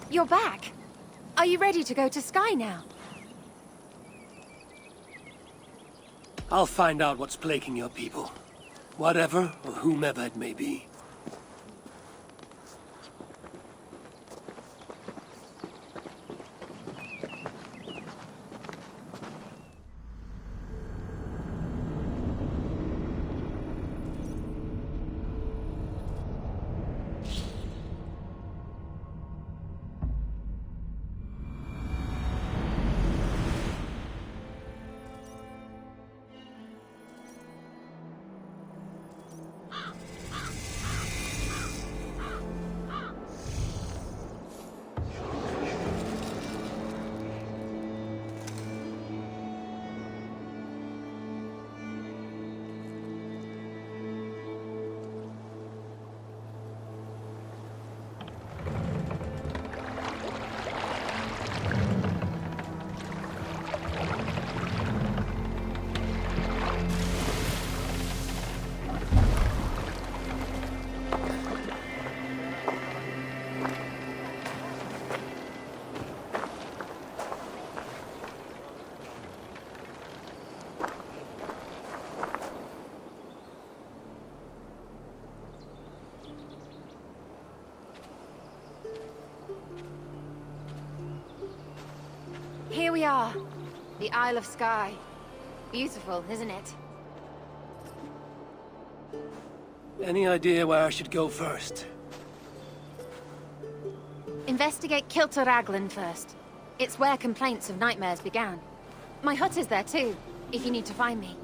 You're back. Are you ready to go to Skye now? I'll find out what's plaguing your people. Whatever or whomever it may be. Here we are. The Isle of Skye. Beautiful, isn't it? Any idea where I should go first? Investigate Kiltaraglen first. It's where complaints of nightmares began. My hut is there too, if you need to find me.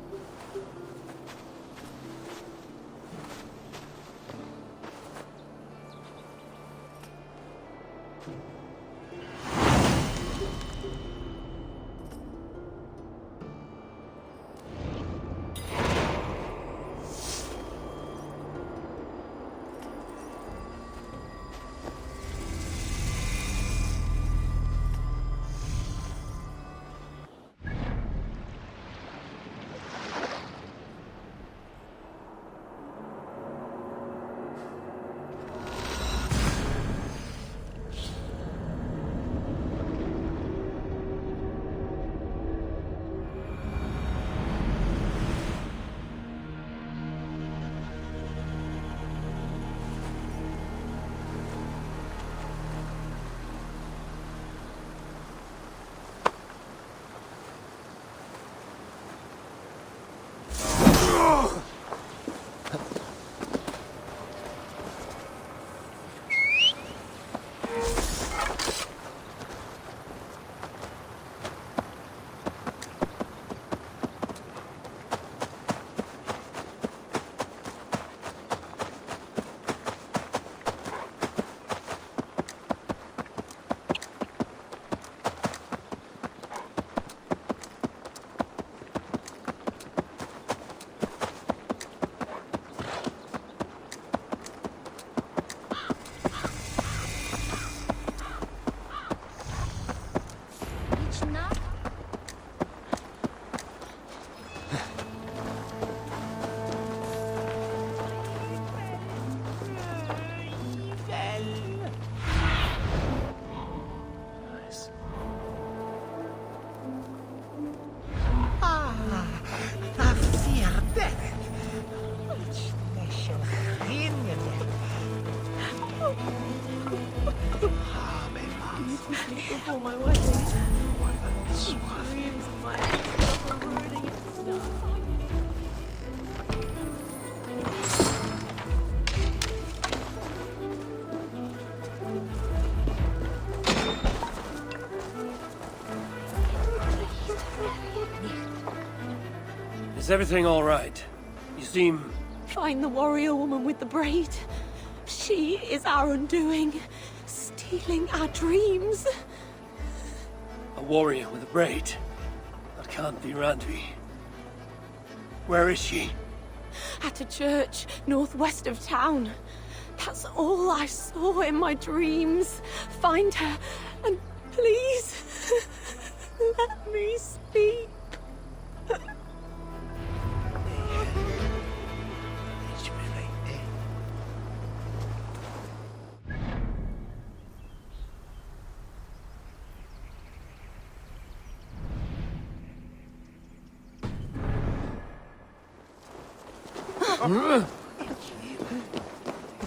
Is everything all right? You seem... Find the warrior woman with the braid. She is our undoing, stealing our dreams. A warrior with a braid? That can't be Randvi. Where is she? At a church northwest of town. That's all I saw in my dreams. Find her, and please, let me speak. It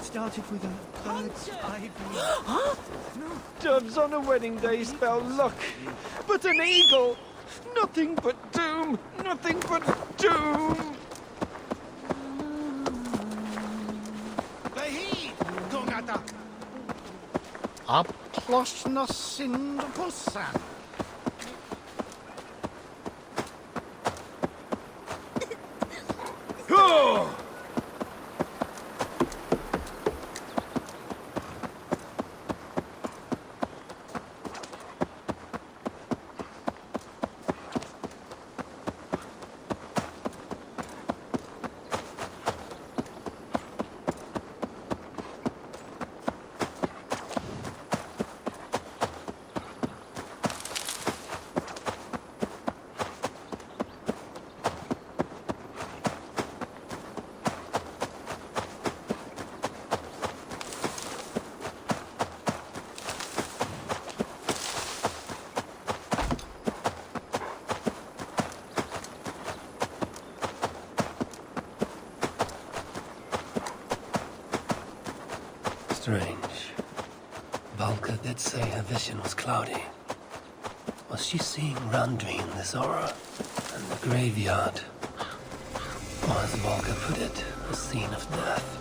started with a bird's eye view. Doves on a wedding day spell luck, but an eagle! Nothing but doom! Nothing but doom! Aplos na synd pulsan. Strange. Valka did say her vision was cloudy. Was she seeing Randvi in this aura? And the graveyard? Or as Valka put it, a scene of death?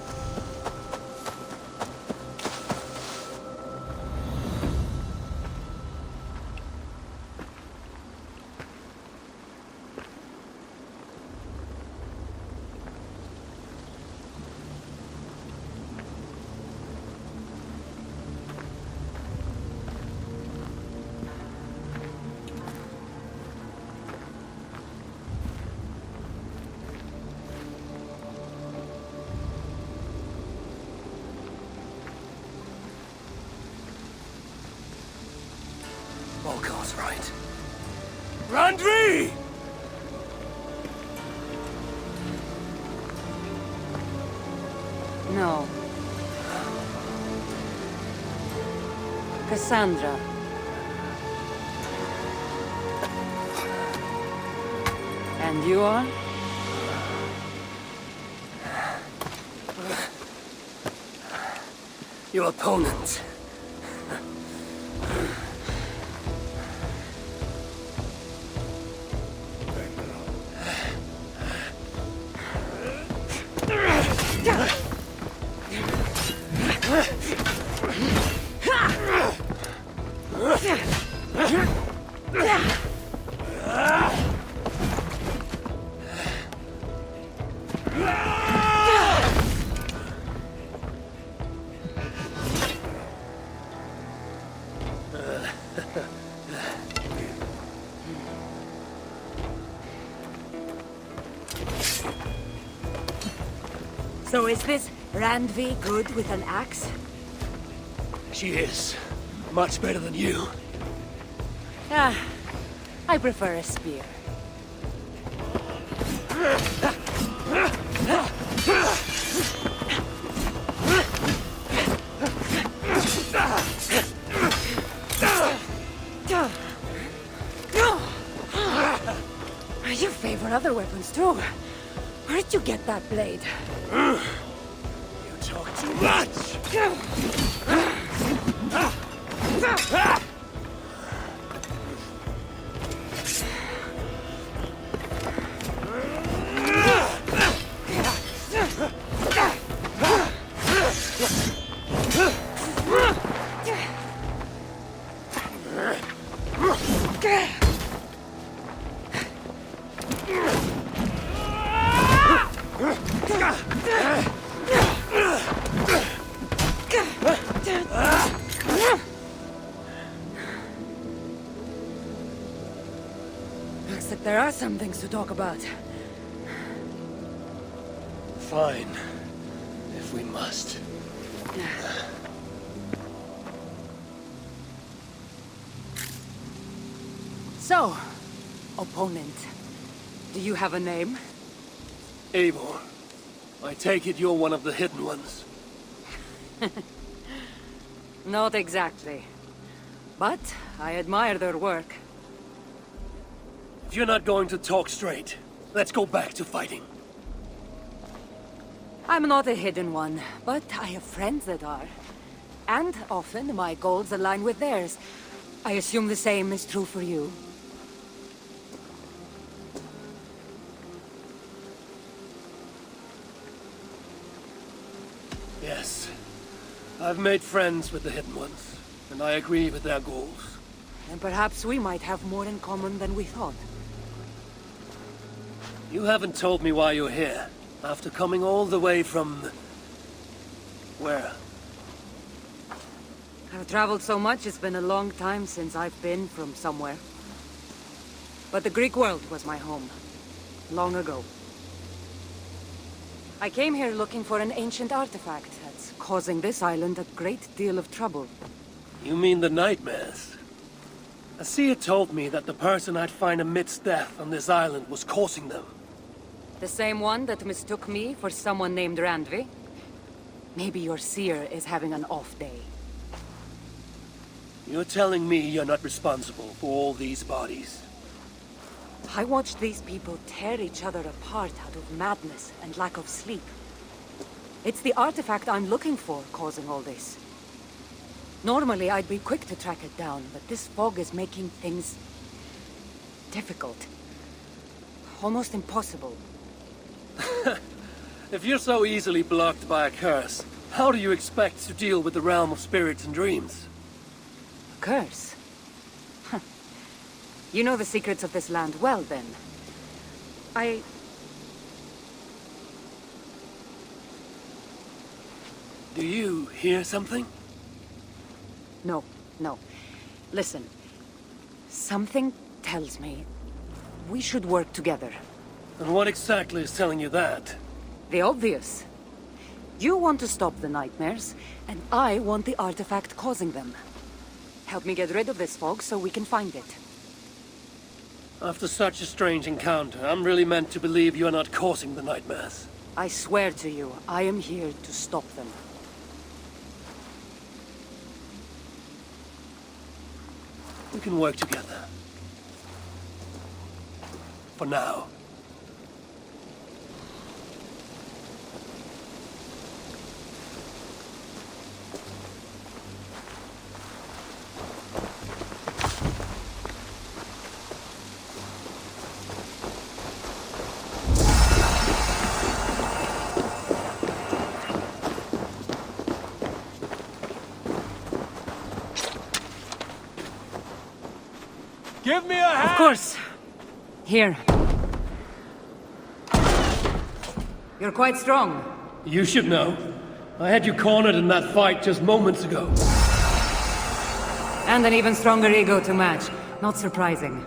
Volkar's right. Randvi! No. Kassandra. And you are? Your opponent. So is this Randvi good with an axe? She is. Much better than you. Ah, I prefer a spear. You favor other weapons too. Where did you get that blade? You talk too much! Looks like there are some things to talk about. Fine. If we must. So, opponent, do you have a name? Eivor, I take it you're one of the hidden ones. Not exactly. But I admire their work. If you're not going to talk straight, let's go back to fighting. I'm not a hidden one, but I have friends that are. And often my goals align with theirs. I assume the same is true for you. Yes. I've made friends with the Hidden Ones, and I agree with their goals. And perhaps we might have more in common than we thought. You haven't told me why you're here, after coming all the way from... where? I've traveled so much, it's been a long time since I've been from somewhere. But the Greek world was my home. Long ago. I came here looking for an ancient artifact that's causing this island a great deal of trouble. You mean the nightmares? A seer told me that the person I'd find amidst death on this island was causing them. The same one that mistook me for someone named Randvi? Maybe your seer is having an off day. You're telling me you're not responsible for all these bodies? I watched these people tear each other apart out of madness and lack of sleep. It's the artifact I'm looking for causing all this. Normally I'd be quick to track it down, but this fog is making things... difficult. Almost impossible. If you're so easily blocked by a curse, how do you expect to deal with the realm of spirits and dreams? Curse? Huh. You know the secrets of this land well, then. Do you hear something? No. Listen. Something tells me we should work together. And what exactly is telling you that? The obvious. You want to stop the nightmares, and I want the artifact causing them. Help me get rid of this fog so we can find it. After such a strange encounter, I'm really meant to believe you're not causing the nightmares. I swear to you, I am here to stop them. We can work together. For now. Give me a hand! Of course. Here. You're quite strong. You should know. I had you cornered in that fight just moments ago. And an even stronger ego to match. Not surprising.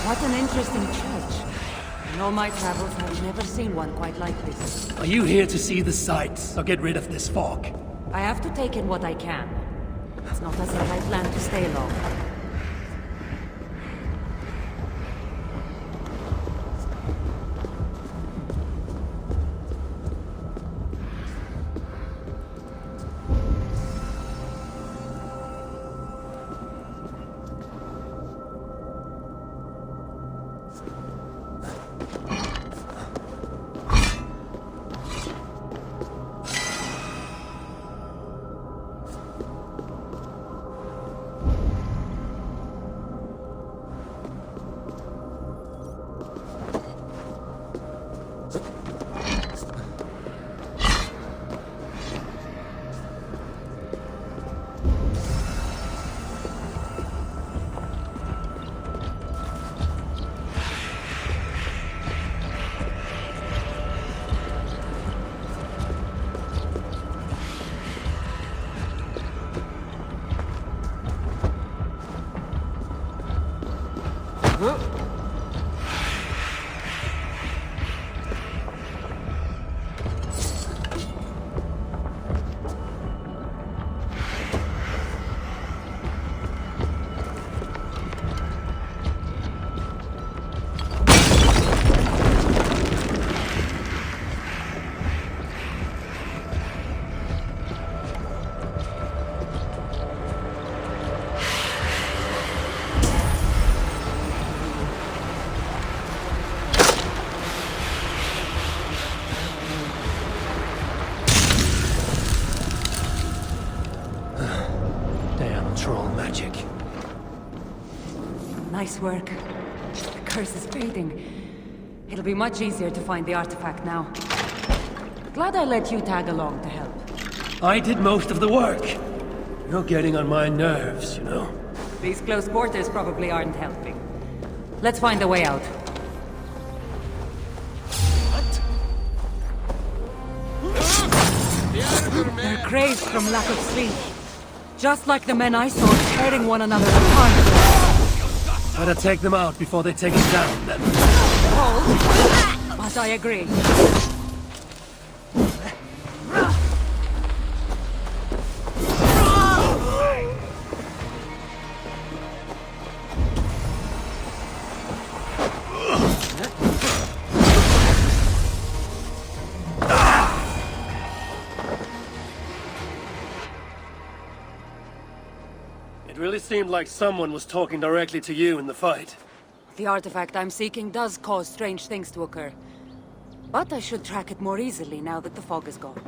What an interesting church. In all my travels, I've never seen one quite like this. Are you here to see the sights, or get rid of this fog? I have to take in what I can. It's not as if I plan to stay long. Nice work. The curse is fading. It'll be much easier to find the artifact now. Glad I let you tag along to help. I did most of the work. You're getting on my nerves, you know? These close quarters probably aren't helping. Let's find a way out. They're crazed from lack of sleep. Just like the men I saw tearing one another apart. Better take them out before they take us down, then. Cold, but I agree. It really seemed like someone was talking directly to you in the fight. The artifact I'm seeking does cause strange things to occur. But I should track it more easily now that the fog is gone.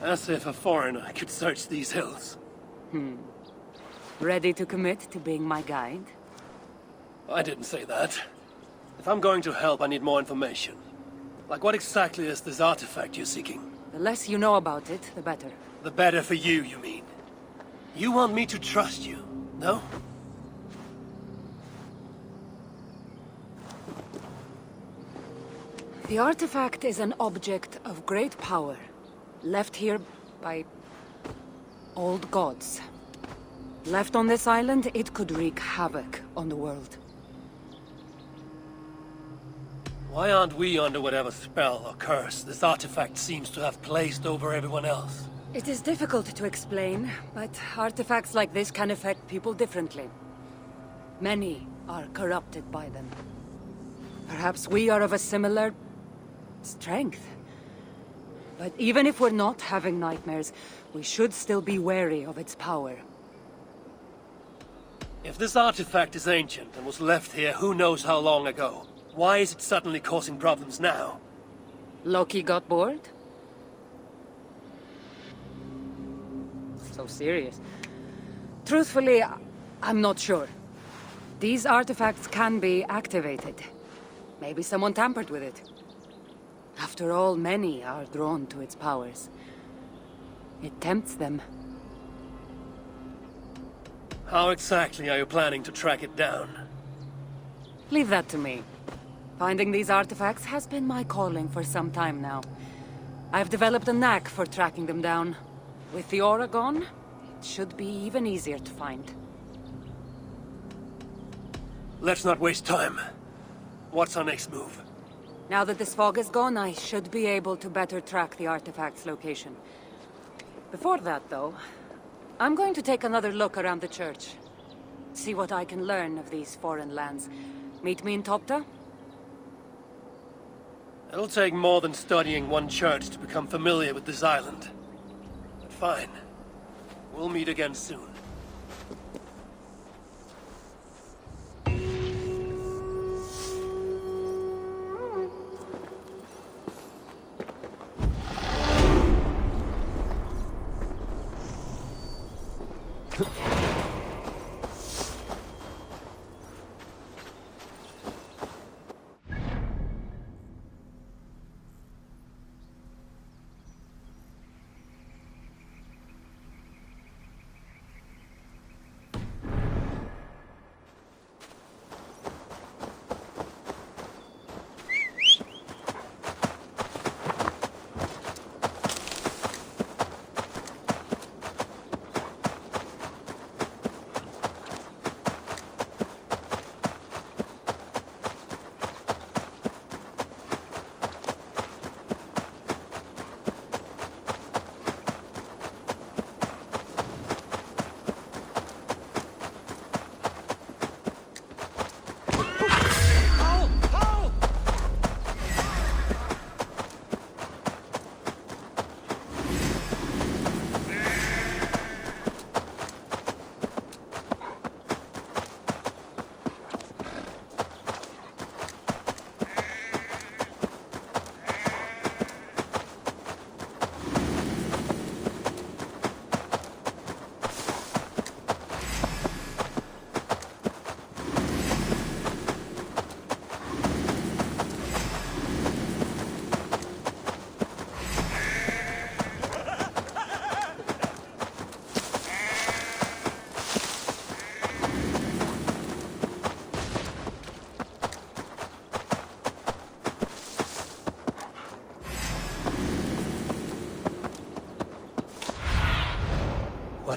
As if a foreigner could search these hills. Ready to commit to being my guide? I didn't say that. If I'm going to help, I need more information. Like, what exactly is this artifact you're seeking? The less you know about it, the better. The better for you, you mean? You want me to trust you, no? The artifact is an object of great power, left here by old gods. Left on this island, it could wreak havoc on the world. Why aren't we under whatever spell or curse this artifact seems to have placed over everyone else? It is difficult to explain, but artifacts like this can affect people differently. Many are corrupted by them. Perhaps we are of a similar strength. But even if we're not having nightmares, we should still be wary of its power. If this artifact is ancient and was left here who knows how long ago, why is it suddenly causing problems now? Loki got bored? So serious. Truthfully, I'm not sure. These artifacts can be activated. Maybe someone tampered with it. After all, many are drawn to its powers. It tempts them. How exactly are you planning to track it down? Leave that to me. Finding these artifacts has been my calling for some time now. I've developed a knack for tracking them down. With the aura gone, it should be even easier to find. Let's not waste time. What's our next move? Now that this fog is gone, I should be able to better track the artifact's location. Before that, though, I'm going to take another look around the church. See what I can learn of these foreign lands. Meet me in Tobhta? It'll take more than studying one church to become familiar with this island. But fine. We'll meet again soon.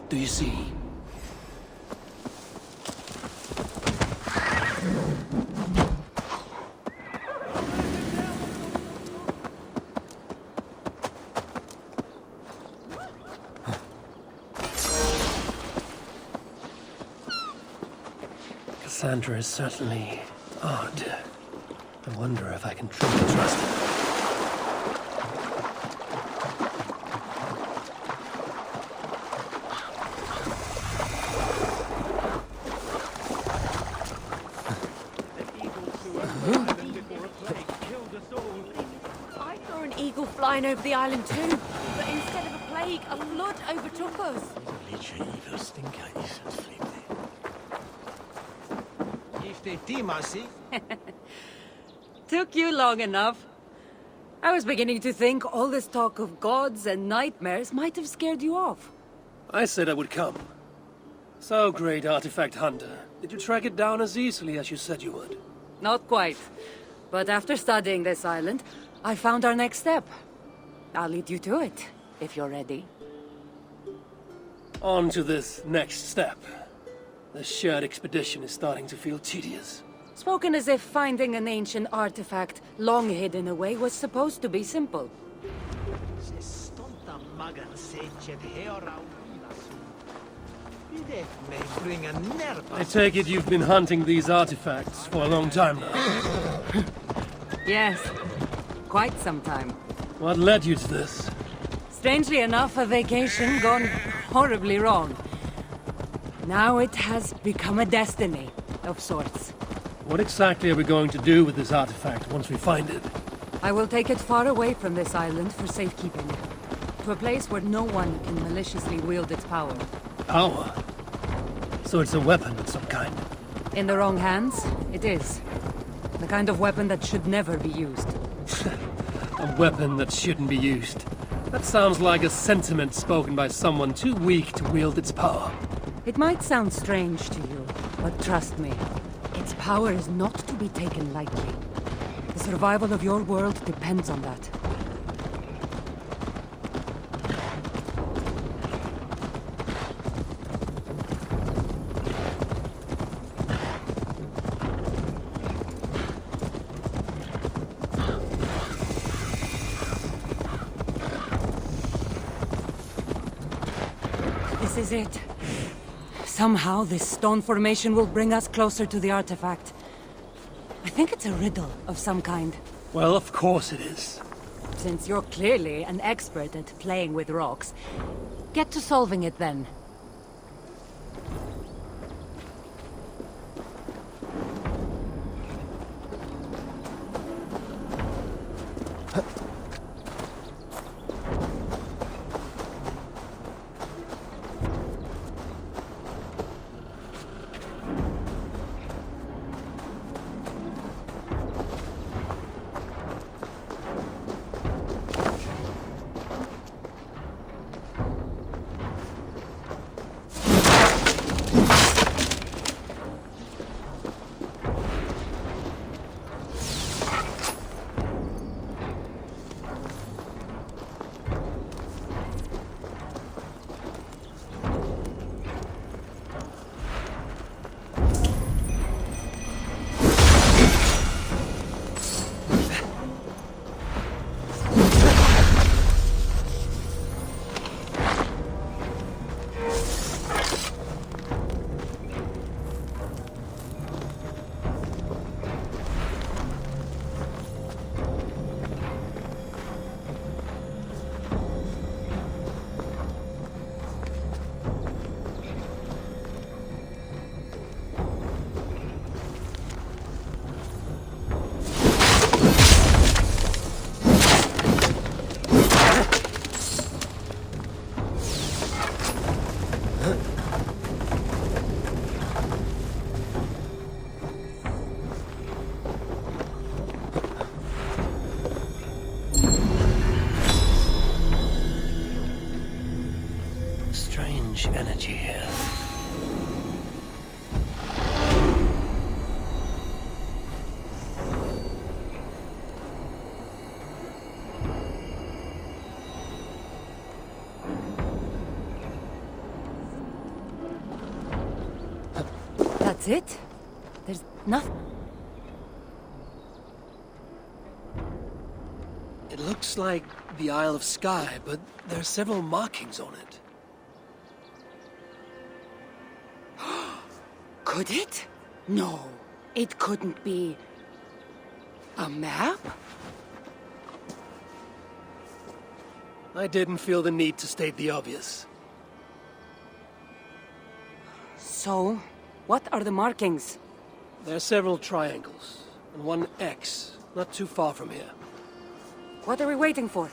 do you see? Kassandra is certainly odd. I wonder if I can truly trust her. I saw an eagle flying over the island too, but instead of a plague, a flood overtook us. Took you long enough. I was beginning to think all this talk of gods and nightmares might have scared you off. I said I would come. So, great artifact hunter, did you track it down as easily as you said you would? Not quite. But after studying this island, I found our next step. I'll lead you to it, if you're ready. On to this next step. The shared expedition is starting to feel tedious. Spoken as if finding an ancient artifact, long hidden away, was supposed to be simple. I take it you've been hunting these artifacts for a long time now. Yes, quite some time. What led you to this? Strangely enough, a vacation gone horribly wrong. Now it has become a destiny, of sorts. What exactly are we going to do with this artifact once we find it? I will take it far away from this island for safekeeping. To a place where no one can maliciously wield its power. Power? So it's a weapon of some kind? In the wrong hands, it is. The kind of weapon that should never be used. A weapon that shouldn't be used. That sounds like a sentiment spoken by someone too weak to wield its power. It might sound strange to you, but trust me, its power is not to be taken lightly. The survival of your world depends on that. This is it. Somehow, this stone formation will bring us closer to the artifact. I think it's a riddle of some kind. Well, of course it is. Since you're clearly an expert at playing with rocks, get to solving it then. Energy here. That's it? There's nothing. It looks like the Isle of Skye, but there are several markings on it. Could it? No, it couldn't be. A map? I didn't feel the need to state the obvious. So, what are the markings? There are several triangles, and one X, not too far from here. What are we waiting for?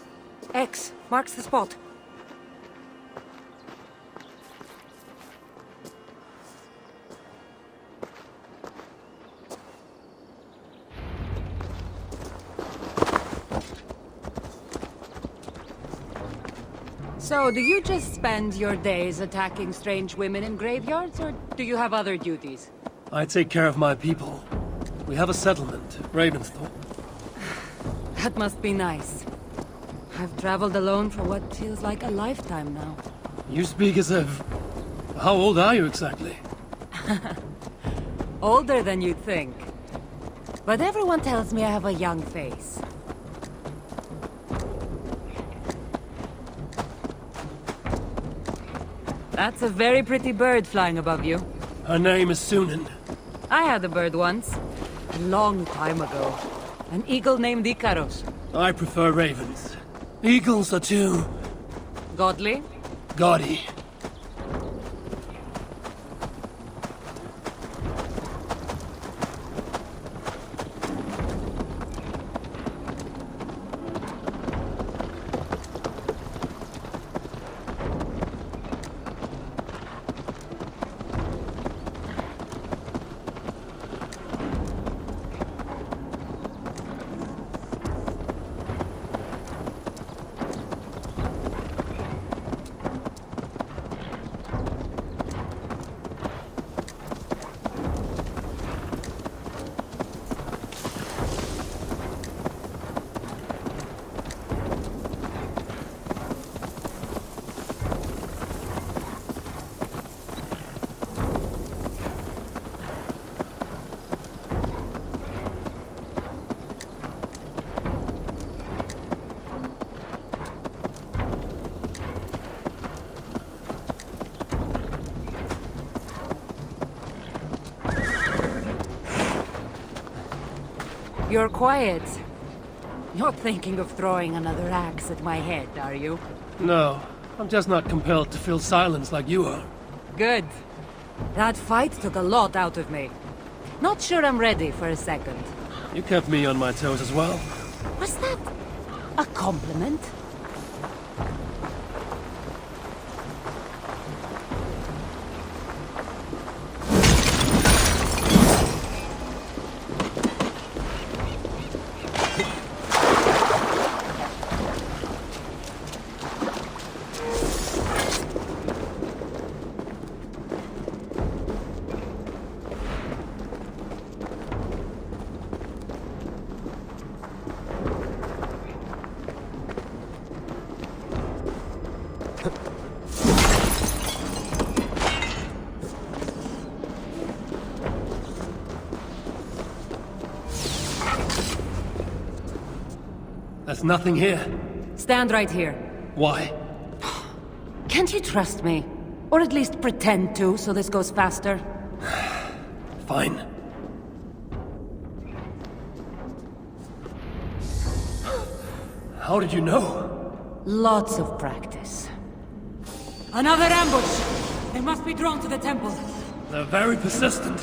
X marks the spot. So, do you just spend your days attacking strange women in graveyards, or do you have other duties? I take care of my people. We have a settlement, Ravensthorpe. That must be nice. I've traveled alone for what feels like a lifetime now. You speak as if... How old are you exactly? Older than you'd think. But everyone tells me I have a young face. That's a very pretty bird flying above you. Her name is Sunan. I had a bird once. A long time ago. An eagle named Ikaros. I prefer ravens. Eagles are too... Godly? gaudy. You're quiet. Not thinking of throwing another axe at my head, are you? No, I'm just not compelled to fill silence like you are. Good. That fight took a lot out of me. Not sure I'm ready for a second. You kept me on my toes as well. Was that a compliment? There's nothing here. Stand right here. Why? Can't you trust me? Or at least pretend to, so this goes faster? Fine. How did you know? Lots of practice. Another ambush! They must be drawn to the temple. They're very persistent.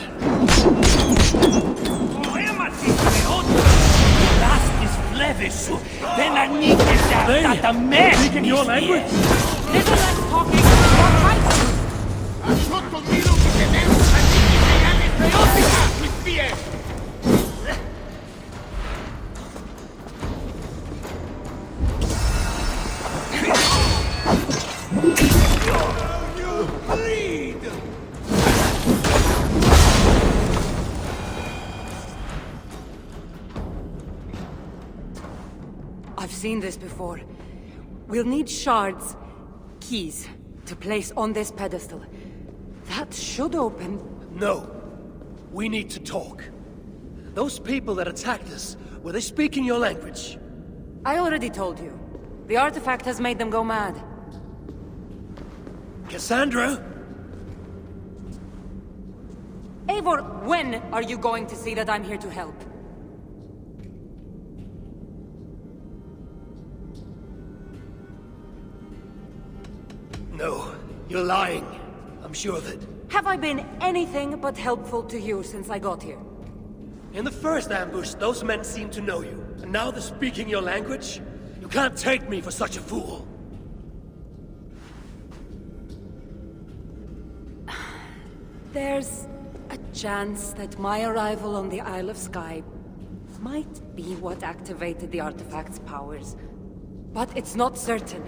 They speaking your language? Little less talking, more fighting! I've seen this before. We'll need shards, keys, to place on this pedestal. That should open... No. We need to talk. Those people that attacked us, were they speaking your language? I already told you. The artifact has made them go mad. Kassandra? Eivor, when are you going to see that I'm here to help? No, you're lying. I'm sure of it. Have I been anything but helpful to you since I got here? In the first ambush, those men seemed to know you. And now they're speaking your language? You can't take me for such a fool. There's a chance that my arrival on the Isle of Skye might be what activated the artifact's powers. But it's not certain.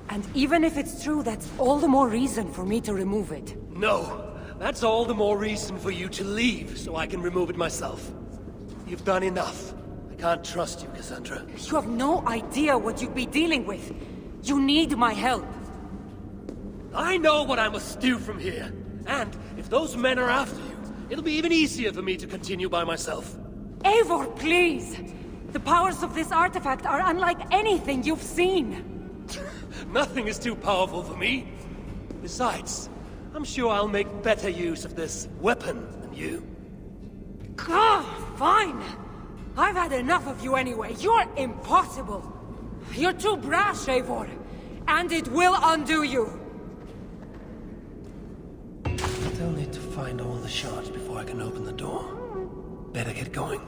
And even if it's true, that's all the more reason for me to remove it. No, that's all the more reason for you to leave, so I can remove it myself. You've done enough. I can't trust you, Kassandra. You have no idea what you'd be dealing with. You need my help. I know what I must do from here. And if those men are after you, it'll be even easier for me to continue by myself. Eivor, please! The powers of this artifact are unlike anything you've seen. Nothing is too powerful for me. Besides, I'm sure I'll make better use of this weapon than you. Fine! I've had enough of you anyway. You're impossible. You're too brash, Eivor. And it will undo you. I still need to find all the shards before I can open the door. Better get going.